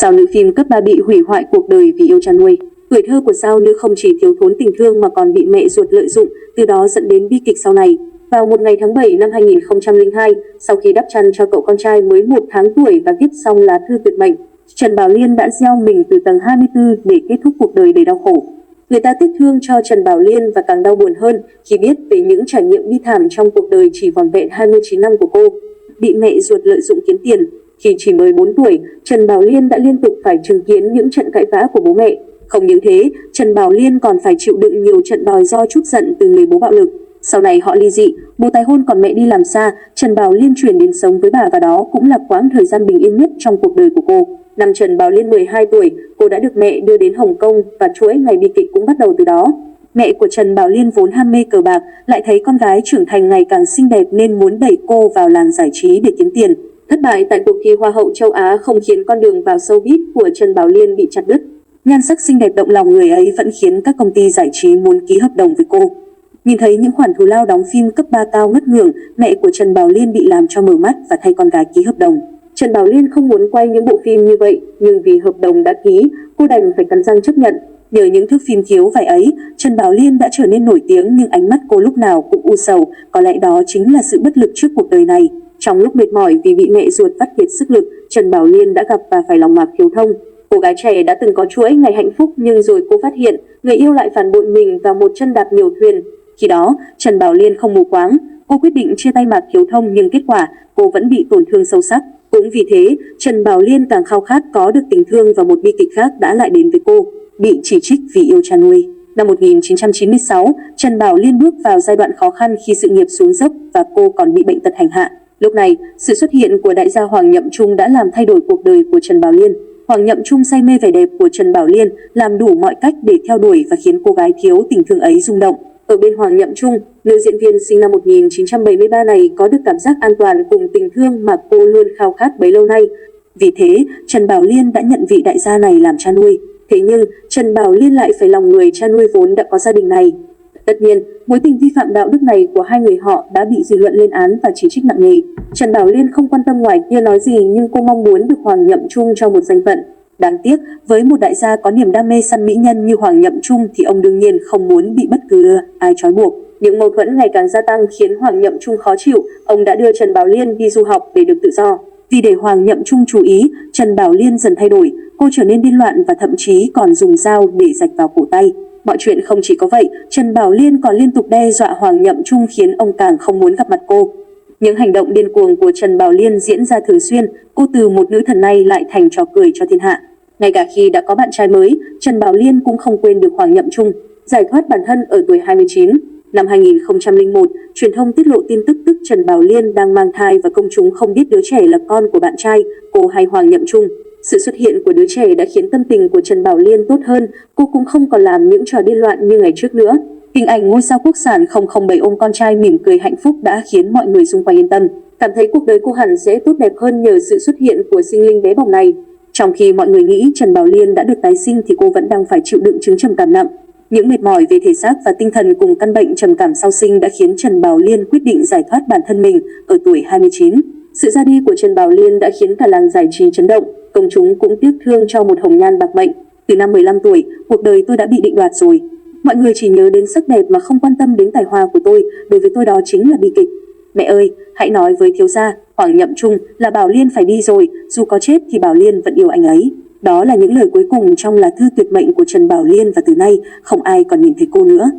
Sao nữ phim cấp 3 bị hủy hoại cuộc đời vì yêu chăn nuôi? Tuổi thơ của sao nữ không chỉ thiếu thốn tình thương mà còn bị mẹ ruột lợi dụng, từ đó dẫn đến bi kịch sau này. Vào một ngày tháng 7 năm 2002, sau khi đắp chăn cho cậu con trai mới 1 tháng tuổi và viết xong lá thư tuyệt mệnh, Trần Bảo Liên đã gieo mình từ tầng 24 để kết thúc cuộc đời đầy đau khổ. Người ta tiếc thương cho Trần Bảo Liên và càng đau buồn hơn khi biết về những trải nghiệm bi thảm trong cuộc đời chỉ vỏn vẹn 29 năm của cô. Bị mẹ ruột lợi dụng kiếm tiền. Khi chỉ mới 4 tuổi, Trần Bảo Liên đã liên tục phải chứng kiến những trận cãi vã của bố mẹ. Không những thế, Trần Bảo Liên còn phải chịu đựng nhiều trận đòi do trút giận từ người bố bạo lực. Sau này họ ly dị, bố tái hôn còn mẹ đi làm xa, Trần Bảo Liên chuyển đến sống với bà và đó cũng là quãng thời gian bình yên nhất trong cuộc đời của cô. Năm Trần Bảo Liên 12 tuổi, cô đã được mẹ đưa đến Hồng Kông và chuỗi ngày bi kịch cũng bắt đầu từ đó. Mẹ của Trần Bảo Liên vốn ham mê cờ bạc, lại thấy con gái trưởng thành ngày càng xinh đẹp nên muốn đẩy cô vào làng giải trí để kiếm tiền. Thất bại tại cuộc thi Hoa hậu châu Á không khiến con đường vào showbiz của Trần Bảo Liên bị chặt đứt. Nhan sắc xinh đẹp động lòng người ấy vẫn khiến các công ty giải trí muốn ký hợp đồng với cô. Nhìn thấy những khoản thù lao đóng phim cấp 3 cao ngất ngưởng, mẹ của Trần Bảo Liên bị làm cho mở mắt và thay con gái ký hợp đồng. Trần Bảo Liên không muốn quay những bộ phim như vậy, nhưng vì hợp đồng đã ký, cô đành phải cắn răng chấp nhận. Nhờ những thước phim thiếu vải ấy, Trần Bảo Liên đã trở nên nổi tiếng nhưng ánh mắt cô lúc nào cũng u sầu, có lẽ đó chính là sự bất lực trước cuộc đời này. Trong lúc mệt mỏi vì bị mẹ ruột vắt kiệt sức lực, Trần Bảo Liên đã gặp và phải lòng mạc khiếu thông. Cô gái trẻ đã từng có chuỗi ngày hạnh phúc nhưng rồi cô phát hiện người yêu lại phản bội mình và một chân đạp nhiều thuyền. Khi đó, Trần Bảo Liên không mù quáng, cô quyết định chia tay Mạc Khiếu Thông nhưng kết quả cô vẫn bị tổn thương sâu sắc. Cũng vì thế, Trần Bảo Liên càng khao khát có được tình thương và một bi kịch khác đã lại đến với cô, bị chỉ trích vì yêu chăn nuôi. Năm 1996, Trần Bảo Liên bước vào giai đoạn khó khăn khi sự nghiệp xuống dốc và cô còn bị bệnh tật hành hạ. Lúc này, sự xuất hiện của đại gia Hoàng Nhậm Trung đã làm thay đổi cuộc đời của Trần Bảo Liên. Hoàng Nhậm Trung say mê vẻ đẹp của Trần Bảo Liên, làm đủ mọi cách để theo đuổi và khiến cô gái thiếu tình thương ấy rung động. Ở bên Hoàng Nhậm Trung, nữ diễn viên sinh năm 1973 này có được cảm giác an toàn cùng tình thương mà cô luôn khao khát bấy lâu nay. Vì thế, Trần Bảo Liên đã nhận vị đại gia này làm cha nuôi. Thế nhưng, Trần Bảo Liên lại phải lòng người cha nuôi vốn đã có gia đình này. Tất nhiên, mối tình vi phạm đạo đức này của hai người họ đã bị dư luận lên án và chỉ trích nặng nề. Trần Bảo Liên không quan tâm ngoài kia nói gì nhưng cô mong muốn được Hoàng Nhậm Trung cho một danh phận. Đáng tiếc, với một đại gia có niềm đam mê săn mỹ nhân như Hoàng Nhậm Trung thì ông đương nhiên không muốn bị bất cứ ai trói buộc. Những mâu thuẫn ngày càng gia tăng khiến Hoàng Nhậm Trung khó chịu, ông đã đưa Trần Bảo Liên đi du học để được tự do. Vì để Hoàng Nhậm Trung chú ý, Trần Bảo Liên dần thay đổi, cô trở nên điên loạn và thậm chí còn dùng dao để rạch vào cổ tay. Mọi chuyện không chỉ có vậy, Trần Bảo Liên còn liên tục đe dọa Hoàng Nhậm Trung khiến ông càng không muốn gặp mặt cô. Những hành động điên cuồng của Trần Bảo Liên diễn ra thường xuyên, cô từ một nữ thần này lại thành trò cười cho thiên hạ. Ngay cả khi đã có bạn trai mới, Trần Bảo Liên cũng không quên được Hoàng Nhậm Trung. Giải thoát bản thân ở tuổi 29. Năm 2001, truyền thông tiết lộ tin tức Trần Bảo Liên đang mang thai và công chúng không biết đứa trẻ là con của bạn trai, cô hay Hoàng Nhậm Trung. Sự xuất hiện của đứa trẻ đã khiến tâm tình của Trần Bảo Liên tốt hơn, cô cũng không còn làm những trò điên loạn như ngày trước nữa. Hình ảnh ngôi sao quốc sản 007 ôm con trai mỉm cười hạnh phúc đã khiến mọi người xung quanh yên tâm, cảm thấy cuộc đời cô hẳn sẽ tốt đẹp hơn nhờ sự xuất hiện của sinh linh bé bỏng này. Trong khi mọi người nghĩ Trần Bảo Liên đã được tái sinh thì cô vẫn đang phải chịu đựng chứng trầm cảm nặng. Những mệt mỏi về thể xác và tinh thần cùng căn bệnh trầm cảm sau sinh đã khiến Trần Bảo Liên quyết định giải thoát bản thân mình ở tuổi 29. Sự ra đi của Trần Bảo Liên đã khiến cả làng giải trí chấn động, công chúng cũng tiếc thương cho một hồng nhan bạc mệnh. Từ năm 15 tuổi, cuộc đời tôi đã bị định đoạt rồi. Mọi người chỉ nhớ đến sắc đẹp mà không quan tâm đến tài hoa của tôi, đối với tôi đó chính là bi kịch. Mẹ ơi, hãy nói với thiếu gia Hoàng Nhậm Trung là Bảo Liên phải đi rồi, dù có chết thì Bảo Liên vẫn yêu anh ấy. Đó là những lời cuối cùng trong lá thư tuyệt mệnh của Trần Bảo Liên và từ nay không ai còn nhìn thấy cô nữa.